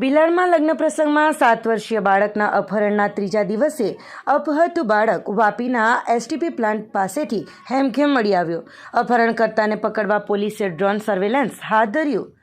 ભિલાડમાં લગ્ન પ્રસંગમાં 7 વર્ષીય બાળકના અપહરણના ત્રીજા દિવસે અપહૃત બાળક વાપીના એસટીપી પ્લાન્ટ પાસેથી હેમખેમ મળી આવ્યો। અપહરણકર્તાને પકડવા પોલીસે ડ્રોન સર્વેલન્સ હાથ ધર્યું।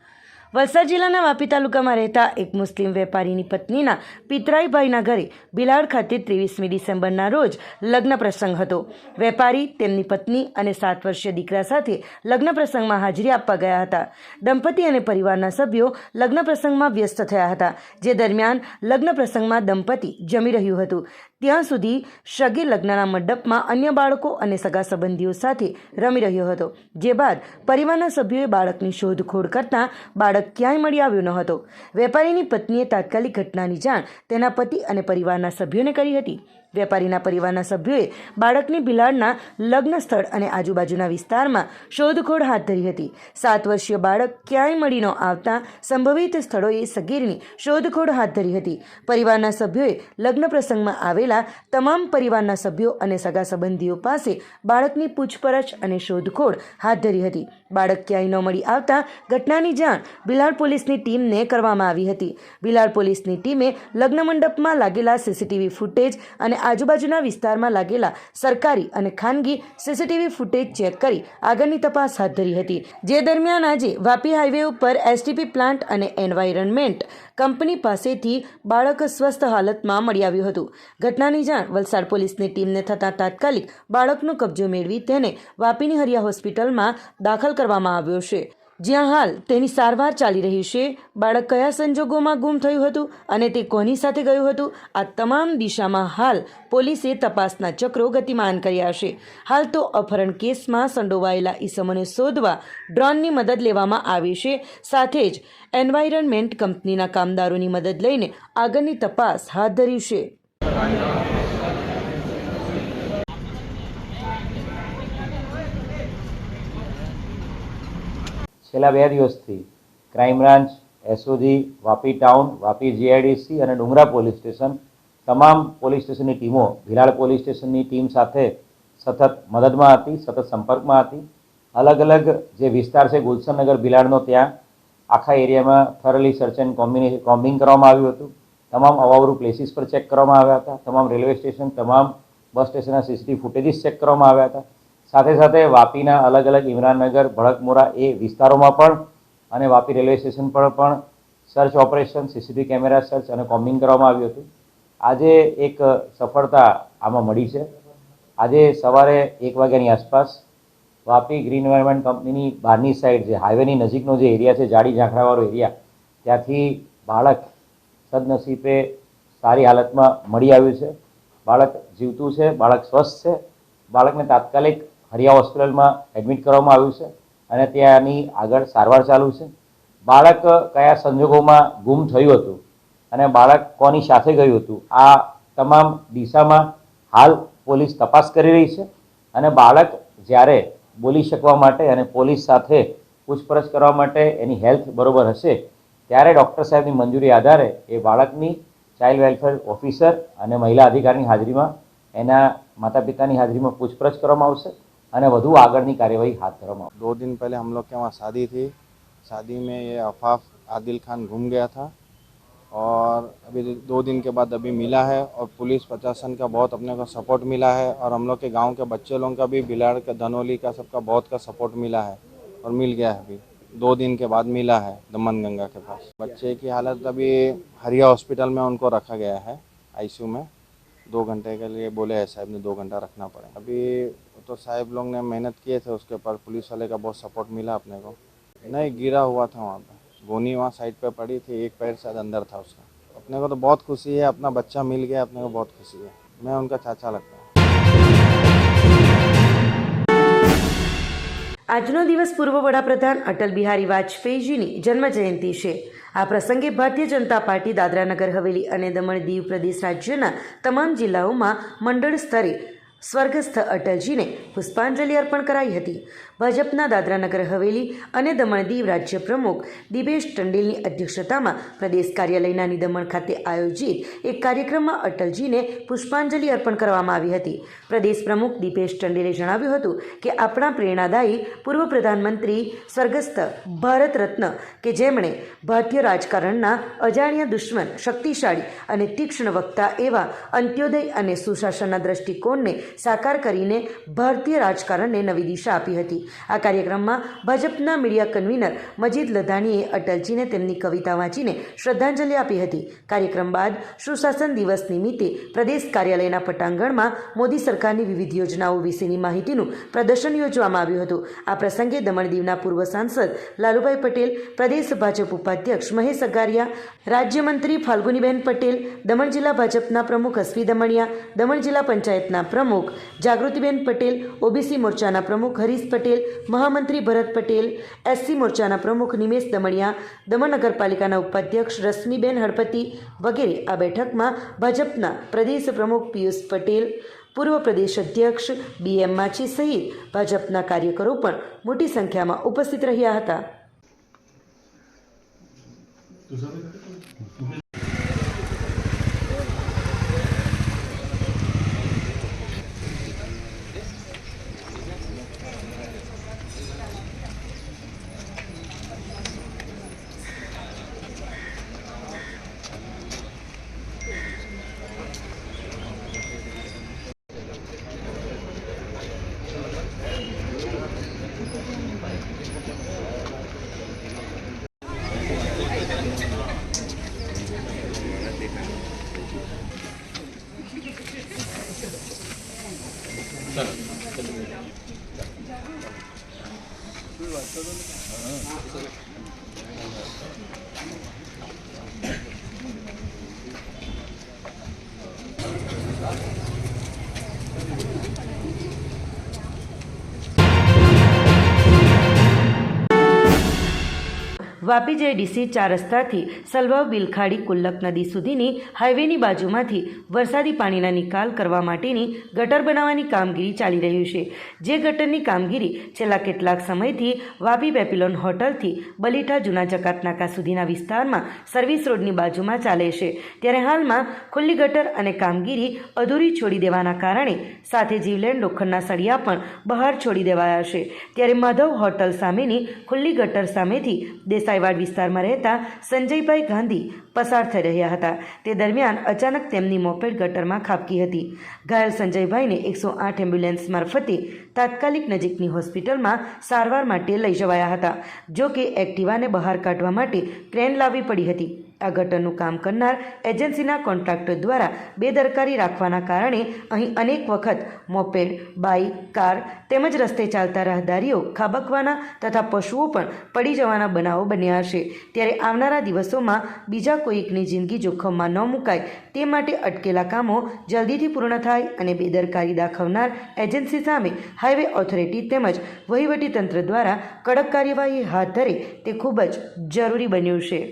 વલસાડ જિલ્લાના વાપી તાલુકામાં રહેતા એક મુસ્લિમ વેપારીની પત્નીના પિતરાઈભાઈના ઘરે ભિલાડ ખાતે 23મી ડિસેમ્બરના રોજ લગ્ન પ્રસંગ હતો। વેપારી તેમની પત્ની અને 7 વર્ષીય દીકરા સાથે લગ્ન પ્રસંગમાં હાજરી આપવા ગયા હતા। દંપતી અને પરિવારના સભ્યો લગ્ન પ્રસંગમાં વ્યસ્ત થયા હતા, જે દરમિયાન લગ્ન પ્રસંગમાં દંપતી જમી રહ્યું હતું ત્યાં સુધી સગીર લગ્નના મંડપમાં અન્ય બાળકો અને સગા સંબંધીઓ સાથે રમી રહ્યો હતો, જે બાદ પરિવારના સભ્યોએ બાળકની શોધખોળ કરતાં બાળક ક્યાંય મળી આવ્યો ન હતો। વેપારીની પત્નીએ તાત્કાલિક ઘટનાની જાણ તેના પતિ અને પરિવારના સભ્યોને કરી હતી। વેપારીના પરિવારના સભ્યોએ બાળકની ભિલાડના લગ્ન સ્થળ અને આજુબાજુના વિસ્તારમાં શોધખોળ હાથ ધરી હતી। 7 વર્ષીય બાળક ક્યાંય મળી ન આવતા સંભવિત સ્થળોએ સગીરની શોધખોળ હાથ ધરી હતી। પરિવારના સભ્યોએ લગ્ન પ્રસંગમાં આવેલા તમામ પરિવારના સભ્યો અને સગા સંબંધીઓ પાસે બાળકની પૂછપરછ અને શોધખોળ હાથ ધરી હતી। બાળક ક્યાંય ન મળી આવતા ઘટનાની જાણ ભિલાડ પોલીસની ટીમને કરવામાં આવી હતી। ભિલાડ પોલીસની ટીમે લગ્ન મંડપમાં લાગેલા સીસીટીવી ફૂટેજ અને આજુબાજુના વિસ્તારમાં લાગેલા સરકારી અને ખાનગી સીસીટીવી ફૂટેજ ચેક કરી આગળની તપાસ હાથ ધરી હતી, જે દરમિયાન આજે વાપી હાઈવે ઉપર એસટીપી પ્લાન્ટ અને એન્વાયરનમેન્ટ કંપની પાસેથી બાળક સ્વસ્થ હાલતમાં મળી આવ્યું હતું। ઘટનાની જાણ વલસાડ પોલીસની ટીમને થતાં તાત્કાલિક બાળકનો કબજો મેળવી તેને વાપીની હરિયા હોસ્પિટલમાં દાખલ કરવામાં આવ્યો છે, જ્યાં હાલ તેની સારવાર ચાલી રહી છે। બાળક કયા સંજોગોમાં ગુમ થયું હતું અને તે કોની સાથે ગયું હતું, આ તમામ દિશામાં હાલ પોલીસે તપાસના ચક્રો ગતિમાન કર્યા છે। હાલ તો અપહરણ કેસમાં સંડોવાયેલા ઈસમોને શોધવા ડ્રોનની મદદ લેવામાં આવી છે, સાથે જ એન્વાયરનમેન્ટ કંપનીના કામદારોની મદદ લઈને આગળની તપાસ હાથ ધરી છે। છેલ્લા 2 દિવસથી crime branch, SOG, Vapi town, Vapi GIDC અને ડુંગરા પોલીસ સ્ટેશન તમામ પોલીસ સ્ટેશનની ટીમો ભિલાડ પોલીસ સ્ટેશનની ટીમ સાથે સતત મદદમાં હતી, સતત સંપર્કમાં હતી। અલગ અલગ જે વિસ્તાર છે ગુલશનનગર ભિલાડનો, ત્યાં આખા એરિયામાં થરલી સર્ચ એન્ડ કોમ્બિંગ કરવામાં આવ્યું હતું। તમામ અવાવરૂ પ્લેસીસ પર ચેક કરવામાં આવ્યા હતા। તમામ રેલવે સ્ટેશન, તમામ બસ સ્ટેશનના સીસીટીવી ફૂટેજીસ ચેક કરવામાં આવ્યા હતા। સાથે સાથે વાપીના અલગ અલગ ઇમરાનનગર, ભડકમોરા એ વિસ્તારોમાં પણ અને વાપી રેલવે સ્ટેશન પર પણ search operation, CCTV camera search અને કોમ્બિંગ કરવામાં આવ્યું હતું। આજે એક સફળતા આમાં મળી છે। આજે સવારે 1 વાગ્યાની આસપાસ વાપી ગ્રીન એન્વાયરમેન્ટ કંપનીની બહારની સાઈડ, જે હાઈવેની નજીકનો જે એરિયા છે, જાડી ઝાંખરાવાળો એરિયા, ત્યાંથી બાળક સદનસીબે સારી હાલતમાં મળી આવ્યું છે। બાળક જીવતું છે, બાળક સ્વસ્થ છે। બાળકને તાત્કાલિક હરિયા હોસ્પિટલમાં એડમિટ કરવામાં આવ્યું છે અને ત્યાંની આગળ સારવાર ચાલુ છે। બાળક કયા સંજોગોમાં ગુમ થયું હતું અને બાળક કોની સાથે ગયું હતું, આ તમામ દિશામાં હાલ પોલીસ તપાસ કરી રહી છે અને બાળક જ્યારે બોલી શકવા માટે અને પોલીસ સાથે પૂછપરછ કરવા માટે એની હેલ્થ બરોબર હશે ત્યારે ડૉક્ટર સાહેબની મંજૂરી આધારે એ બાળકની ચાઇલ્ડ વેલફેર ઓફિસર અને મહિલા અધિકારીની હાજરીમાં, એના માતા પિતાની હાજરીમાં પૂછપરછ કરવામાં આવશે અને વધુ આગળની કાર્યવાહી હાથ ધરવામાં આવશે। 2 दिन पहले हम लोग के वहाँ शादी थी। शादी में ये अफाफ आदिल खान घूम गया था और अभी 2 दिन के बाद अभी मिला है और पुलिस प्रशासन का बहुत अपने को सपोर्ट मिला है और हम लोग के गांव के बच्चे लोगों का भी भिलाड़ का, धनोली का, सबका बहुत का सपोर्ट मिला है और मिल गया है। अभी 2 दिन के बाद मिला है दमन गंगा के पास। बच्चे की हालत अभी हरिया हॉस्पिटल में उनको रखा गया है आईसीयू में। 2 घंटे के लिए बोले हैं साहब ने, 2 घंटा रखना पड़े। अभी तो साहब लोग ने मेहनत किए थे, उसके ऊपर पुलिस वाले का बहुत सपोर्ट मिला अपने को। नहीं, गिरा हुआ था वहाँ पे, गोनी वहाँ साइड पे पड़ी थी, एक पैर शायद अंदर था उसका। अपने को तो बहुत खुशी है, अपना बच्चा मिल गया, अपने को बहुत खुशी है। मैं उनका चाचा लगता हूँ। આજનો દિવસ પૂર્વ વડાપ્રધાન અટલ બિહારી વાજપેયીજીની જન્મજયંતિ છે। આ પ્રસંગે ભારતીય જનતા પાર્ટી દાદરાનગર હવેલી અને દમણ દીવ પ્રદેશ રાજ્યના તમામ જિલ્લાઓમાં મંડળ સ્તરે સ્વર્ગસ્થ અટલજીને પુષ્પાંજલિ અર્પણ કરાઈ હતી। ભાજપના દાદરાનગર હવેલી અને દમણ દીવ રાજ્ય પ્રમુખ દિપેશ ટંડેલની અધ્યક્ષતામાં પ્રદેશ કાર્યાલયના નિદમણ ખાતે આયોજિત એક કાર્યક્રમમાં અટલજીને પુષ્પાંજલિ અર્પણ કરવામાં આવી હતી. પ્રદેશ પ્રમુખ દિપેશ ટંડેલે જણાવ્યું હતું કે આપણા પ્રેરણાદાયી પૂર્વ પ્રધાનમંત્રી સ્વર્ગસ્થ ભારત રત્ન કે જેમણે ભારતીય રાજકારણના અજાણ્યા દુશ્મન, શક્તિશાળી અને તીક્ષ્ણ વક્તા એવા અંત્યોદય અને સુશાસનના દ્રષ્ટિકોણને સાકાર કરીને ભારતીય રાજકારણને નવી દિશા આપી હતી. આ કાર્યક્રમમાં ભાજપના મીડિયા કન્વીનર મજીદ લધાણીએ અટલજીને તેમની કવિતા વાંચીને શ્રદ્ધાંજલિ આપી હતી. કાર્યક્રમ બાદ સુશાસન દિવસ નિમિત્તે પ્રદેશ કાર્યાલયના પટાંગણમાં મોદી સરકારની વિવિધ યોજનાઓ વિશેની માહિતીનું પ્રદર્શન યોજવામાં આવ્યું હતું. આ પ્રસંગે દમણ દીવના પૂર્વ સાંસદ લાલુભાઈ પટેલ, પ્રદેશ ભાજપ ઉપાધ્યક્ષ મહેશ અગારિયા, રાજ્યમંત્રી ફાલ્ગુનીબેન પટેલ, દમણ જિલ્લા ભાજપના પ્રમુખ અશ્વી દમણિયા, દમણ જિલ્લા પંચાયતના પ્રમુખ જાગૃતિબેન પટેલ, ઓબીસી મોરચાના પ્રમુખ હરીશ પટેલ, મહામંત્રી ભરત પટેલ, એસસી મોરચાના પ્રમુખ નિમેશ દમણિયા, દમણ નગરપાલિકાના ઉપાધ્યક્ષ રશ્મિબેન હળપતિ વગેરે આ બેઠકમાં ભાજપના પ્રદેશ પ્રમુખ પિયુષ પટેલ, પૂર્વ પ્રદેશ અધ્યક્ષ BM માછી સહિત ભાજપના કાર્યકરો પણ મોટી સંખ્યામાં ઉપસ્થિત રહ્યા હતા. વાપી JDC 4 રસ્તાથી સલવાવ બિલખાડી કુલ્લક નદી સુધીની હાઈવેની બાજુમાંથી વરસાદી પાણીના નિકાલ કરવા માટેની ગટર બનાવવાની કામગીરી ચાલી રહ્યું છે. જે ગટરની કામગીરી છેલ્લા કેટલાક સમયથી વાપી બેપીલોન હોટલથી બલીઠા જૂના જકાતનાકા સુધીના વિસ્તારમાં સર્વિસ રોડની બાજુમાં ચાલે છે. ત્યારે હાલમાં ખુલ્લી ગટર અને કામગીરી અધૂરી છોડી દેવાના કારણે સાથે જીવલેણ લોખંડના સળિયા પણ બહાર છોડી દેવાયા છે. ત્યારે માધવ હોટલ સામેની ખુલ્લી ગટર સામેથી દેસાઈવાડ વિસ્તારમાં રહેતા સંજયભાઈ ગાંધી પસાર થઈ રહ્યા હતા. તે દરમિયાન અચાનક તેમની મોપેડ ગટરમાં ખાબકી હતી. ઘાયલ સંજયભાઈને 108 એમ્બ્યુલન્સ મારફતે તાત્કાલિક નજીકની હોસ્પિટલમાં સારવાર માટે લઈ જવાયા હતા. જો કે એક્ટિવાને બહાર કાઢવા માટે ક્રેન લાવવી પડી હતી. આ ગટરનું કામ કરનાર એજન્સીના કોન્ટ્રાક્ટર દ્વારા બેદરકારી રાખવાના કારણે અહીં અનેક વખત મોપેડ, બાઇક, કાર તેમજ રસ્તે ચાલતા રાહદારીઓ ખાબકવાના તથા પશુઓ પણ પડી જવાના બનાવો બન્યા છે. ત્યારે આવનારા દિવસોમાં બીજા કોઈકની જિંદગી જોખમમાં ન મુકાય તે માટે અટકેલા કામો જલ્દીથી પૂર્ણ થાય અને બેદરકારી દાખવનાર એજન્સી સામે હાઈવે ઓથોરિટી તેમજ વહીવટીતંત્ર દ્વારા કડક કાર્યવાહી હાથ ધરે તે ખૂબ જ જરૂરી બન્યું છે.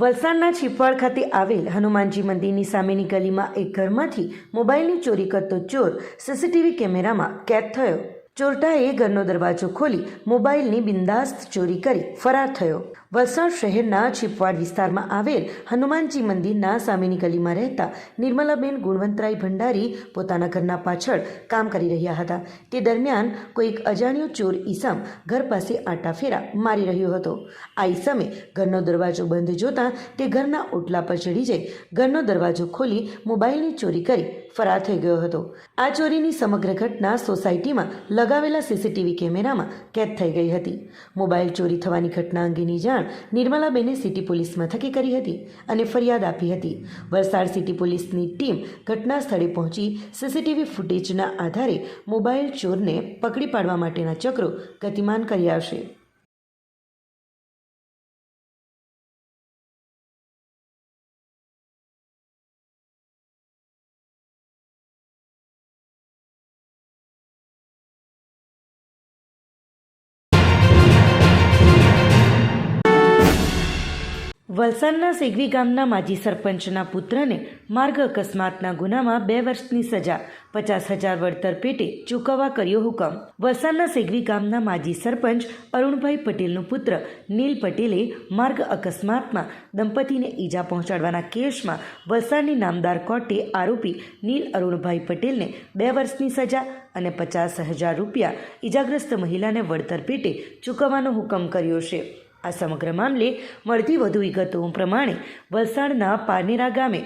વલસાડના છીપવાડ ખાતે આવેલ હનુમાનજી મંદિરની સામેની ગલીમાં એક ઘરમાંથી મોબાઈલની ચોરી કરતો ચોર CCTV કેમેરામાં કેદ થયો. ચોરટાએ ઘરનો દરવાજો ખોલી મોબાઈલની બિંદાસ્ત ચોરી કરી ફરાર થયો. વલસાડ શહેરના છીપવાડ વિસ્તારમાં આવેલ હનુમાનજી મંદિરના સામેની ગલીમાં રહેતા નિર્મલાબેન ગુણવંતરાય ભંડારી પોતાના ઘરના પાછળ કામ કરી રહ્યા હતા. તે દરમિયાન કોઈક અજાણ્યો ચોર ઈસમ ઘર પાસે આંટા ફેરા મારી રહ્યો હતો. આ ઈસમે ઘરનો દરવાજો બંધ જોતા તે ઘરના ઓટલા પર ચડી જઈ ઘરનો દરવાજો ખોલી મોબાઈલની ચોરી કરી ફરાર થઈ ગયો હતો. આ ચોરીની સમગ્ર ઘટના સોસાયટીમાં લગાવેલા CCTV કેમેરામાં કેદ થઈ ગઈ હતી. મોબાઈલ ચોરી થવાની ઘટના અંગેની જાણ નિર્મલાબેને સિટી પોલીસ મથકે કરી હતી અને ફરિયાદ આપી હતી. વલસાડ સિટી પોલીસની ટીમ ઘટના સ્થળે પહોંચી CCTV ફૂટેજના આધારે મોબાઈલ ચોરને પકડી પાડવા માટેના ચક્રો ગતિમાન કર્યા છે. વલસાડના સેગવી ગામના માજી સરપંચના પુત્રને માર્ગ અકસ્માતના ગુનામાં 2 વર્ષની સજા 50,000 વળતર પેટે ચૂકવવા કર્યો હુકમ. વલસાડના સેગવી ગામના માજી સરપંચ અરુણભાઈ પટેલનો પુત્ર નીલ પટેલે માર્ગ અકસ્માતમાં દંપતીને ઈજા પહોંચાડવાના કેસમાં વલસાડની નામદાર કોર્ટે આરોપી નીલ અરુણભાઈ પટેલને 2 વર્ષની સજા અને 50,000 રૂપિયા ઈજાગ્રસ્ત મહિલાને વળતર પેટે ચૂકવવાનો હુકમ કર્યો છે. આ સમગ્ર મામલે મળતી વધુ વિગતો પ્રમાણે વલસાડના પારનેરા ગામે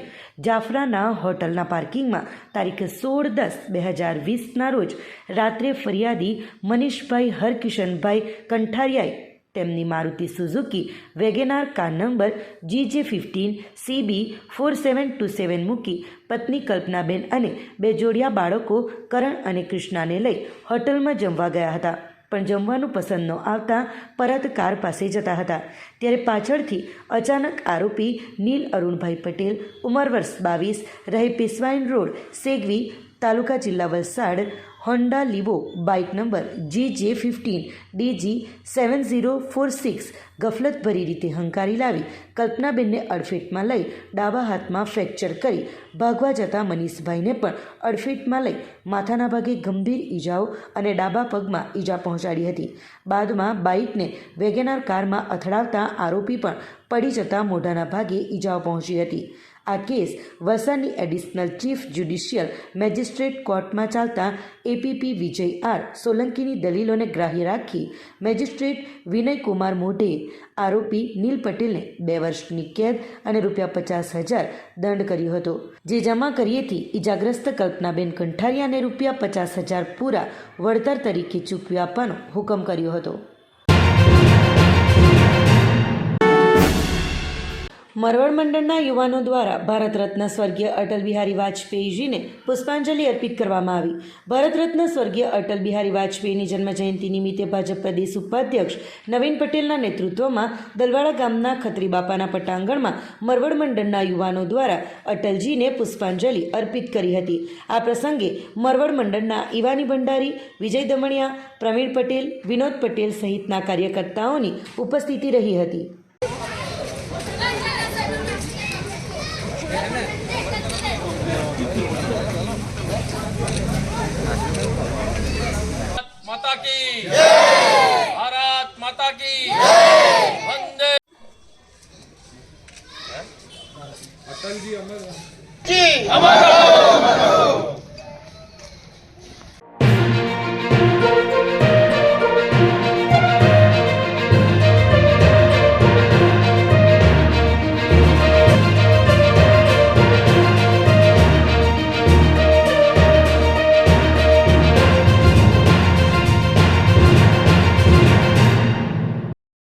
જાફરાના હોટલના પાર્કિંગમાં તારીખ 16/10/2020ના રોજ રાત્રે ફરિયાદી મનીષભાઈ હરકિશનભાઈ કંઠારિયાએ તેમની Maruti Suzuki WagonR car number GJ15CB4727 મૂકી પત્ની કલ્પનાબેન અને 2 જોડિયા બાળકો કરણ અને કૃષ્ણાને લઈ હોટલમાં જમવા ગયા હતા. પણ જમવાનું પસંદ ન આવતા પરત કાર પાસે જતા હતા ત્યારે પાછળથી અચાનક આરોપી નીલ અરુણભાઈ પટેલ ઉંમર વર્ષ 22 રહે પેશવાઈન રોડ સેગવી તાલુકા જિલ્લા Valsad Honda Livo bike number GJ15DG7046 ગફલતભરી રીતે હંકારી લાવી કલ્પનાબેનને અડફેટમાં લઈ ડાબા હાથમાં ફ્રેક્ચર કરી ભાગવા જતા મનીષભાઈને પણ અડફેટમાં લઈ માથાના ભાગે ગંભીર ઈજાઓ અને ડાબા પગમાં ઈજા પહોંચાડી હતી. બાદમાં બાઇકને વેગેનાર કારમાં અથડાવતા આરોપી પણ પડી જતા મોઢાના ભાગે ઈજાઓ પહોંચી હતી. આ કેસ વલસાડની એડિશનલ ચીફ જ્યુડિશિયલ મેજિસ્ટ્રેટ કોર્ટમાં ચાલતા એપીપી વિજય આર સોલંકીની દલીલોને ગ્રાહ્ય રાખી મેજિસ્ટ્રેટ વિનયકુમાર મોઢેએ આરોપી નીલ પટેલને 2 વર્ષની કેદ અને ₹50,000 દંડ કર્યો હતો, જે જમા કરીએથી ઈજાગ્રસ્ત કલ્પનાબેન કંઠારિયાને ₹50,000 પૂરા વળતર તરીકે ચૂકવી આપવાનો હુકમ કર્યો હતો. મરવડ મંડળના યુવાનો દ્વારા ભારત રત્ન સ્વર્ગીય અટલ બિહારી વાજપેયીજીને પુષ્પાંજલિ અર્પિત કરવામાં આવી. ભારત રત્ન સ્વર્ગીય અટલ બિહારી વાજપેયીની જન્મજયંતિ નિમિત્તે ભાજપ પ્રદેશ ઉપાધ્યક્ષ નવીન પટેલના નેતૃત્વમાં દલવાડા ગામના ખત્રી બાપાના પટાંગણમાં મરવડ મંડળના યુવાનો દ્વારા અટલજીને પુષ્પાંજલિ અર્પિત કરી હતી. આ પ્રસંગે મરવડ મંડળના ઈવાની ભંડારી, વિજય દમણિયા, પ્રવીણ પટેલ, વિનોદ પટેલ સહિતના કાર્યકર્તાઓની ઉપસ્થિતિ રહી હતી. माता की जय, भारत माता की जय, वंदे अटल जी अमर